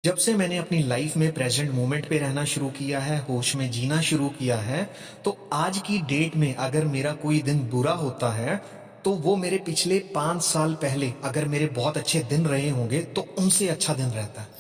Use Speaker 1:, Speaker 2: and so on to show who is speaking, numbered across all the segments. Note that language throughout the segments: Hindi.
Speaker 1: जब से मैंने अपनी लाइफ में प्रेजेंट मोमेंट पे रहना शुरू किया है, होश में जीना शुरू किया है, तो आज की डेट में अगर मेरा कोई दिन बुरा होता है, तो वो मेरे पिछले 5 साल पहले अगर मेरे बहुत अच्छे दिन रहे होंगे, तो उनसे अच्छा दिन रहता है।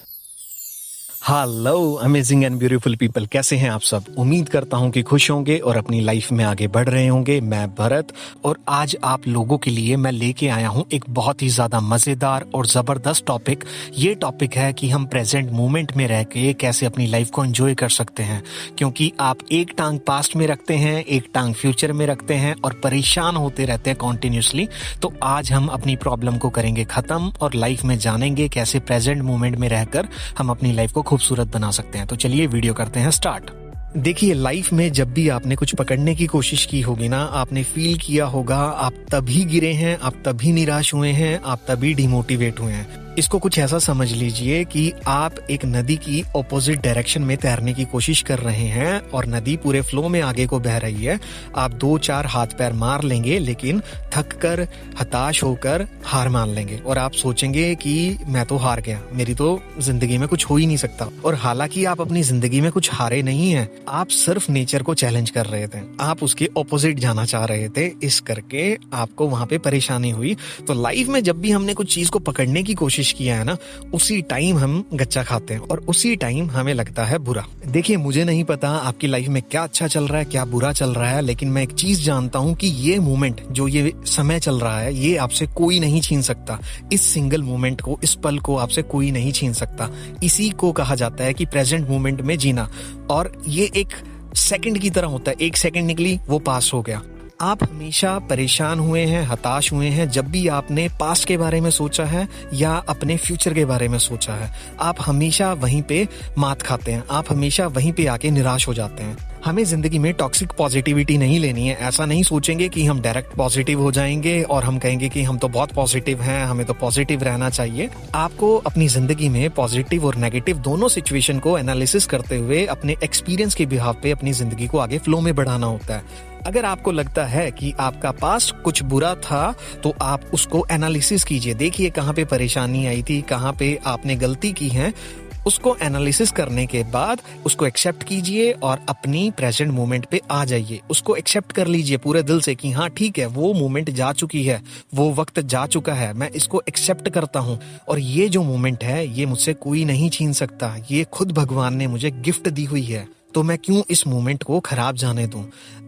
Speaker 1: Hello amazing and beautiful people, कैसे हैं आप सब? उम्मीद करता हूं कि खुश होंगे और अपनी लाइफ में आगे बढ़ रहे होंगे। मैं भरत और आज आप लोगों के लिए मैं लेके आया हूं एक बहुत ही ज्यादा मजेदार और जबरदस्त टॉपिक। ये टॉपिक है कि हम प्रेजेंट मोमेंट में रह के कैसे अपनी लाइफ को एंजॉय कर सकते हैं, क्योंकि आप एक टांग पास्ट में रखते हैं, एक टांग फ्यूचर में रखते हैं और परेशान होते रहते हैं कॉन्टिन्यूसली। तो आज हम अपनी प्रॉब्लम को करेंगे खत्म और लाइफ में जानेंगे कैसे प्रेजेंट मोमेंट में रहकर हम अपनी लाइफ को खूबसूरत बना सकते हैं। तो चलिए वीडियो करते हैं स्टार्ट। देखिए, लाइफ में जब भी आपने कुछ पकड़ने की कोशिश की होगी ना, आपने फील किया होगा आप तभी गिरे हैं, आप तभी निराश हुए हैं, आप तभी डिमोटिवेट हुए हैं। इसको कुछ ऐसा समझ लीजिए कि आप एक नदी की ऑपोजिट डायरेक्शन में तैरने की कोशिश कर रहे हैं और नदी पूरे फ्लो में आगे को बह रही है। आप 2-4 हाथ पैर मार लेंगे, लेकिन थक कर, हताश होकर हार मान लेंगे और आप सोचेंगे कि मैं तो हार गया, मेरी तो जिंदगी में कुछ हो ही नहीं सकता। और हालांकि आप अपनी जिंदगी में कुछ हारे नहीं हैं, आप सिर्फ नेचर को चैलेंज कर रहे थे, आप उसके ऑपोजिट जाना चाह रहे थे, इस करके आपको वहां पे परेशानी हुई। तो लाइफ में जब भी हमने कुछ चीज को पकड़ने की कोशिश किया है ना, उसी टाइम हम गच्चा खाते हैं और उसी टाइम हमें लगता है बुरा। देखिए, मुझे नहीं पता आपकी लाइफ में क्या अच्छा चल रहा है, क्या बुरा चल रहा है, लेकिन मैं एक चीज जानता हूं कि ये मोमेंट, जो ये समय चल रहा है, ये आपसे कोई नहीं छीन सकता। इस सिंगल मोमेंट को, इस पल को आपसे कोई नहीं छीन सकता। इसी को कहा जाता है कि प्रेजेंट मोमेंट में जीना। और ये एक सेकंड की तरह होता है, एक सेकंड निकली वो पास हो गया। आप हमेशा परेशान हुए हैं, हताश हुए हैं जब भी आपने पास्ट के बारे में सोचा है या अपने फ्यूचर के बारे में सोचा है। आप हमेशा वहीं पे मात खाते हैं, आप हमेशा वहीं पे आके निराश हो जाते हैं। हमें जिंदगी में टॉक्सिक पॉजिटिविटी नहीं लेनी है। ऐसा नहीं सोचेंगे कि हम डायरेक्ट पॉजिटिव हो जाएंगे और हम कहेंगे कि हम तो बहुत पॉजिटिव हैं, हमें तो पॉजिटिव रहना चाहिए। आपको अपनी जिंदगी में पॉजिटिव और नेगेटिव दोनों सिचुएशन को एनालिसिस करते हुए अपने एक्सपीरियंस के बिहाफ पे अपनी जिंदगी को आगे फ्लो में बढ़ाना होता है। अगर आपको लगता है कि आपका पास्ट कुछ बुरा था, तो आप उसको एनालिसिस कीजिए, देखिए कहाँ पे परेशानी आई थी, कहाँ पे आपने गलती की है। उसको एनालिसिस करने के बाद उसको एक्सेप्ट कीजिए और अपनी प्रेजेंट मोमेंट पे आ जाइए। उसको एक्सेप्ट कर लीजिए पूरे दिल से कि हाँ ठीक है, वो मोमेंट जा चुकी है, वो वक्त जा चुका है, मैं इसको एक्सेप्ट करता हूँ और ये जो मोमेंट है ये मुझसे कोई नहीं छीन सकता, ये खुद भगवान ने मुझे गिफ्ट दी हुई है, तो मैं क्यों इस मोमेंट को खराब जाने दूं।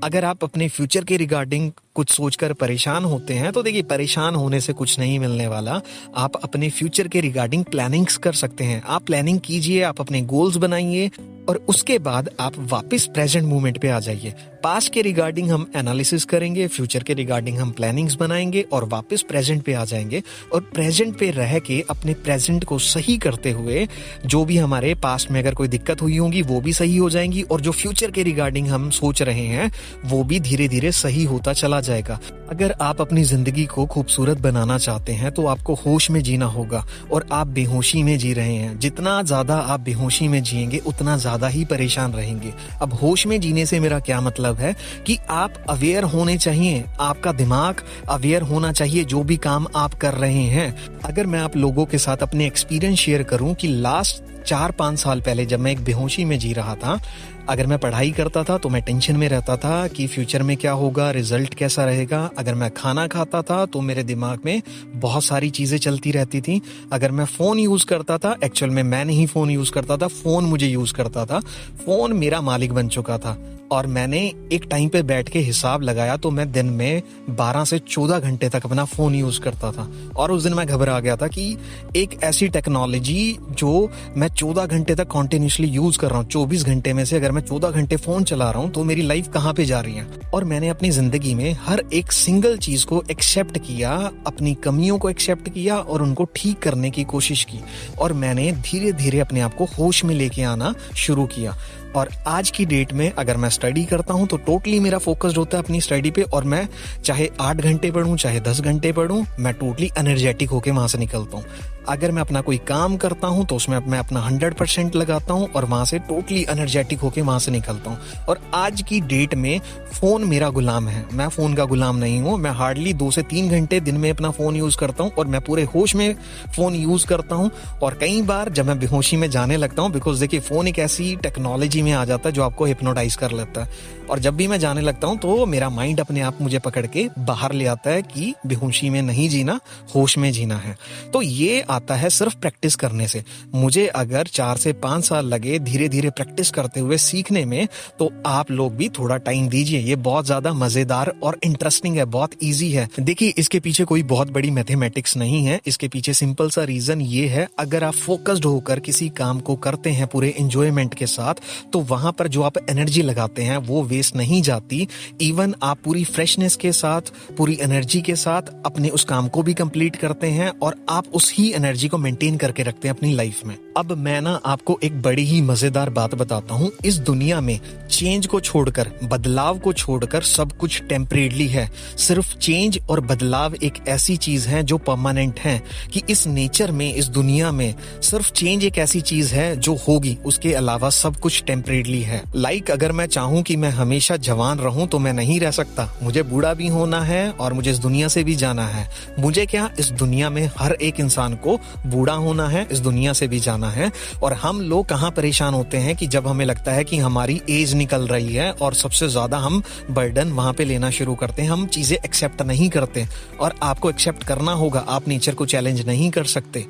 Speaker 1: अगर आप अपने फ्यूचर के रिगार्डिंग कुछ सोचकर परेशान होते हैं, तो देखिए, परेशान होने से कुछ नहीं मिलने वाला। आप अपने फ्यूचर के रिगार्डिंग प्लानिंग्स कर सकते हैं। आप प्लानिंग कीजिए, आप अपने गोल्स बनाइए और उसके बाद आप वापस प्रेजेंट मोमेंट पे आ जाइए। पास्ट के रिगार्डिंग हम एनालिसिस करेंगे, फ्यूचर के रिगार्डिंग हम प्लानिंग्स बनाएंगे और वापस प्रेजेंट पे आ जाएंगे। और प्रेजेंट पे रह के अपने प्रेजेंट को सही करते हुए जो भी हमारे पास्ट में अगर कोई दिक्कत हुई होगी वो भी सही हो जाएंगी और जो फ्यूचर के रिगार्डिंग हम सोच रहे हैं वो भी धीरे धीरे सही होता चला जाएगा। अगर आप अपनी जिंदगी को खूबसूरत बनाना चाहते हैं तो आपको होश में जीना होगा और आप बेहोशी में जी रहे हैं। जितना ज्यादा आप बेहोशी में जिएंगे उतना ज्यादा ही परेशान रहेंगे। अब होश में जीने से मेरा क्या मतलब है कि आप अवेयर होने चाहिए, आपका दिमाग अवेयर होना चाहिए जो भी काम आप कर रहे हैं। अगर मैं आप लोगों के साथ अपने एक्सपीरियंस शेयर करूं कि लास्ट 4-5 साल पहले जब मैं एक बेहोशी में जी रहा था, अगर मैं पढ़ाई करता था तो मैं टेंशन में रहता था कि फ्यूचर में क्या होगा, रिजल्ट कैसा रहेगा। अगर मैं खाना खाता था तो मेरे दिमाग में बहुत सारी चीजें चलती रहती थी। अगर मैं फोन यूज करता था, एक्चुअल में मैं नहीं फोन यूज करता था, फोन मुझे यूज करता था। फोन मेरा मालिक बन चुका था और मैंने एक टाइम पे बैठ के हिसाब लगाया तो मैं दिन में 12 से 14 घंटे तक अपना फोन यूज करता था। और उस दिन मैं घबरा गया था कि एक ऐसी टेक्नोलॉजी जो मैं 14 घंटे तक कॉन्टिन्यूसली यूज कर रहा हूँ, 24 घंटे में से अगर मैं 14 घंटे फोन चला रहा हूँ तो मेरी लाइफ कहाँ पे जा रही है। और मैंने अपनी जिंदगी में हर एक सिंगल चीज को एक्सेप्ट किया, अपनी कमियों को एक्सेप्ट किया और उनको ठीक करने की कोशिश की और मैंने धीरे धीरे अपने आप को होश में लेके आना शुरू किया। और आज की डेट में अगर मैं स्टडी करता हूं तो टोटली मेरा फोकस्ड होता है अपनी स्टडी पे, और मैं चाहे 8 घंटे पढूं चाहे 10 घंटे पढूं, मैं टोटली एनर्जेटिक होके वहां से निकलता हूं। अगर मैं अपना कोई काम करता हूं तो उसमें मैं अपना 100% लगाता हूं और वहां से टोटली एनर्जेटिक होके वहां से निकलता हूं। और आज की डेट में फोन मेरा गुलाम है, मैं फोन का गुलाम नहीं हूं। मैं हार्डली 2 से 3 घंटे दिन में अपना फोन यूज करता हूं और मैं पूरे होश में फोन यूज करता हूं। और कई बार जब मैं बेहोशी में जाने लगता हूं, बिकॉज देखिए फोन एक ऐसी टेक्नोलॉजी में आ जाता है जो आपको हिप्नोटाइज कर लेता है, और जब भी मैं जाने लगता हूं तो मेरा माइंड अपने आप मुझे पकड़ के बाहर ले आता है कि बेहोशी में नहीं जीना, होश में जीना है। तो ये आता है सिर्फ प्रैक्टिस करने से। मुझे अगर 4 से 5 साल लगे धीरे धीरे प्रैक्टिस करते हुए सीखने में, तो आप लोग भी थोड़ा टाइम दीजिए। ये बहुत ज्यादा मजेदार और इंटरेस्टिंग है, बहुत इजी है। देखिए इसके पीछे कोई बहुत बड़ी मैथमेटिक्स नहीं है, इसके पीछे सिंपल सा रीजन ये है, अगर आप फोकस्ड होकर किसी काम को करते हैं पूरे एंजॉयमेंट के साथ, तो वहां पर जो आप एनर्जी लगाते हैं वो वेस्ट नहीं जाती। इवन आप पूरी फ्रेशनेस के साथ, पूरी एनर्जी के साथ अपने उस काम को भी कंप्लीट करते हैं और आप उसी एनर्जी को मेंटेन करके रखते हैं अपनी लाइफ में। अब मैं ना आपको एक बड़ी ही मजेदार बात बताता हूँ। इस दुनिया में चेंज को छोड़कर, बदलाव को छोड़कर सब कुछ टेम्परेरी है। सिर्फ चेंज और बदलाव एक ऐसी चीज है जो परमानेंट है, कि इस नेचर में, इस दुनिया में सिर्फ चेंज एक ऐसी चीज है जो होगी, उसके अलावा सब कुछ टेम्परेरी है। लाइक अगर मैं चाहूं कि मैं हमेशा जवान रहूं तो मैं नहीं रह सकता, मुझे बूढ़ा भी होना है और मुझे इस दुनिया से भी जाना है। मुझे क्या, इस दुनिया में हर एक इंसान को बूढ़ा होना है, इस दुनिया से भी जाना है। और हम लोग कहाँ परेशान होते हैं कि जब हमें लगता है कि हमारी एज निकल रही है और सबसे ज्यादा हम बर्डन वहां पे लेना शुरू करते हैं, हम चीजें एक्सेप्ट नहीं करते। और आपको एक्सेप्ट करना होगा, आप नेचर को चैलेंज नहीं कर सकते,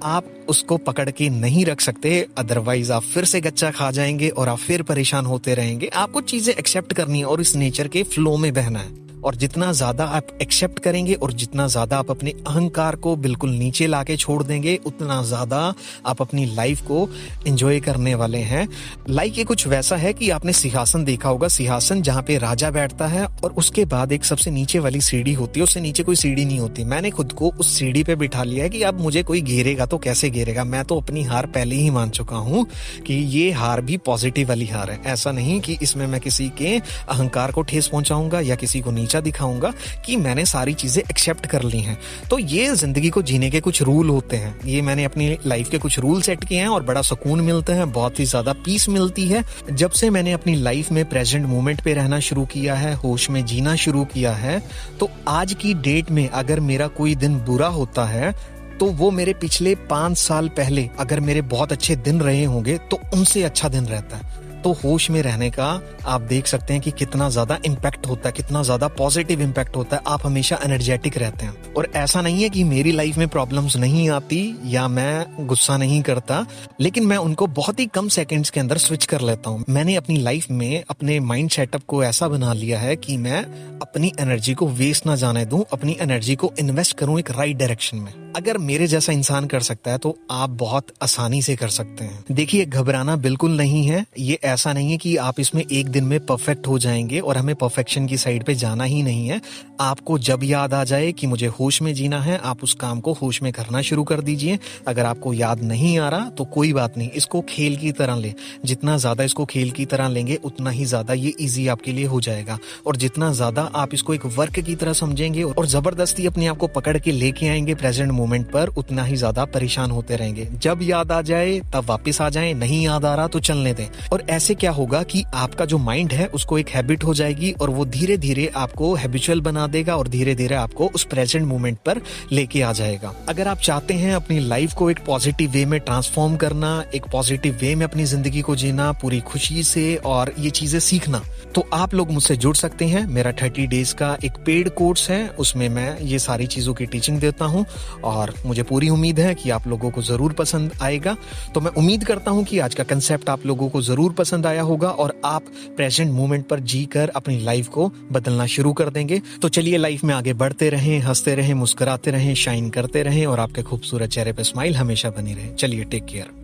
Speaker 1: आप उसको पकड़ के नहीं रख सकते, अदरवाइज आप फिर से गच्चा खा जाएंगे और आप फिर परेशान होते रहेंगे। आपको चीजें एक्सेप्ट करनी है और इस नेचर के फ्लो में बहना है। और जितना ज्यादा आप एक्सेप्ट करेंगे और जितना ज्यादा आप अपने अहंकार को बिल्कुल नीचे लाके छोड़ देंगे, उतना ज्यादा आप अपनी लाइफ को एंजॉय करने वाले हैं। लाइक ये कुछ वैसा है कि आपने सिंहासन देखा होगा, सिंहासन जहाँ पे राजा बैठता है और उसके बाद एक सबसे नीचे वाली सीढ़ी होती है, उससे नीचे कोई सीढ़ी नहीं होती। मैंने खुद को उस सीढ़ी पे बिठा लिया है कि अब मुझे कोई घेरेगा तो कैसे घेरेगा। मैं तो अपनी हार पहले ही मान चुका हूँ कि ये हार भी पॉजिटिव वाली हार है। ऐसा नहीं कि इसमें मैं किसी के अहंकार को ठेस पहुंचाऊंगा या किसी को नीचा दिखाऊंगा, कि मैंने सारी चीजें एक्सेप्ट कर ली हैं। तो ये जिंदगी को जीने के कुछ रूल होते हैं, ये मैंने अपनी लाइफ के कुछ रूल सेट किए हैं और बड़ा सुकून मिलता है, बहुत ही ज्यादा पीस मिलती है। जब से मैंने अपनी लाइफ में प्रेजेंट मोमेंट पे रहना शुरू किया है, होश में जीना शुरू किया है, तो आज की डेट में अगर मेरा कोई दिन बुरा होता है तो वो मेरे पिछले 5 साल पहले अगर मेरे बहुत अच्छे दिन रहे होंगे तो उनसे अच्छा दिन रहता है। तो होश में रहने का आप देख सकते हैं कि कितना ज्यादा इम्पैक्ट होता है, कितना ज्यादा पॉजिटिव इम्पैक्ट होता है। आप हमेशा एनर्जेटिक रहते हैं। और ऐसा नहीं है कि मेरी लाइफ में प्रॉब्लम्स नहीं आती या मैं गुस्सा नहीं करता, लेकिन मैं उनको बहुत ही कम सेकंड्स के अंदर स्विच कर लेता हूँ। मैंने अपनी लाइफ में अपने माइंड सेटअप को ऐसा बना लिया है कि मैं अपनी एनर्जी को वेस्ट ना जाने दूं, अपनी एनर्जी को इन्वेस्ट करूं एक राइट डायरेक्शन में। अगर मेरे जैसा इंसान कर सकता है तो आप बहुत आसानी से कर सकते हैं। देखिए घबराना बिल्कुल नहीं है, ये ऐसा नहीं है कि आप इसमें एक दिन में परफेक्ट हो जाएंगे और हमें परफेक्शन की साइड पे जाना ही नहीं है। आपको जब याद आ जाए कि मुझे होश में जीना है, आप उस काम को होश में करना शुरू कर दीजिए। अगर आपको याद नहीं आ रहा तो कोई बात नहीं, इसको खेल की तरह ले। जितना ज्यादा इसको खेल की तरह लेंगे उतना ही ज्यादा ये इजी आपके लिए हो जाएगा। और जितना ज्यादा आप इसको एक वर्क की तरह समझेंगे और जबरदस्ती अपने आप को पकड़ के लेके आएंगे प्रेजेंट मोमेंट पर, उतना ही ज्यादा परेशान होते रहेंगे। जब याद आ जाए तब वापस आ जाए, नहीं याद आ रहा तो चलने दें। और ऐसे क्या होगा कि आपका जो माइंड है उसको एक हैबिट हो जाएगी और वो धीरे धीरे आपको हैबिचुअल बना देगा और धीरे धीरे आपको उस प्रेजेंट मोमेंट पर लेके आ जाएगा। अगर आप चाहते हैं अपनी लाइफ को एक पॉजिटिव वे में ट्रांसफॉर्म करना, एक पॉजिटिव वे में अपनी जिंदगी को जीना पूरी खुशी से और ये चीजें सीखना, तो आप लोग मुझसे जुड़ सकते हैं। मेरा 30 डेज का एक पेड कोर्स है, उसमें मैं ये सारी चीजों की टीचिंग देता हूँ और मुझे पूरी उम्मीद है कि आप लोगों को जरूर पसंद आएगा। तो मैं उम्मीद करता हूँ कि आज का कंसेप्ट आप लोगों को जरूर पसंद आया होगा और आप प्रेजेंट मोमेंट पर जीकर अपनी लाइफ को बदलना शुरू कर देंगे। तो चलिए लाइफ में आगे बढ़ते रहें, हंसते रहें, मुस्कुराते रहें, शाइन करते रहें और आपके खूबसूरत चेहरे पे स्माइल हमेशा बनी रहे। चलिए टेक केयर।